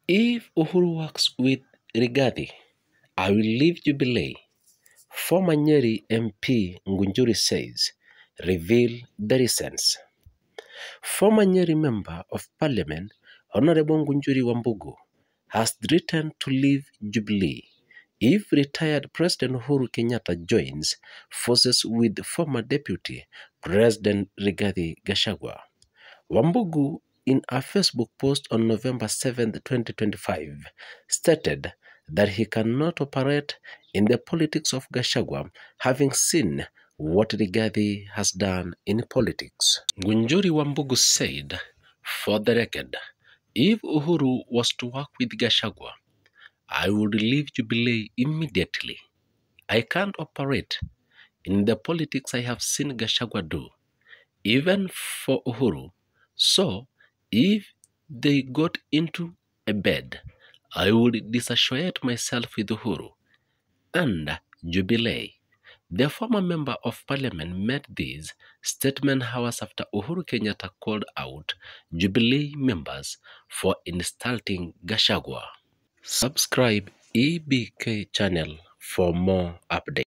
If Uhuru works with Rigathi, I will leave Jubilee. Former Nyeri MP Ngunjuri says, reveal the reasons. Former Nyeri Member of Parliament Honorable Ngunjuri Wambugu has threatened to leave Jubilee if retired President Uhuru Kenyatta joins forces with former Deputy President Rigathi Gachagua. Wambugu, in a Facebook post on November 7, 2025, stated that he cannot operate in the politics of Gachagua, having seen what Rigathi has done in politics. Ngunjuri Wambugu said, for the record, if Uhuru was to work with Gachagua, I would leave Jubilee immediately. I can't operate in the politics I have seen Gachagua do, even for Uhuru. So, if they got into a bed, I would disassociate myself with Uhuru and Jubilee. The former member of parliament made this statement hours after Uhuru Kenyatta called out Jubilee members for insulting Gachagua. Subscribe EBK channel for more updates.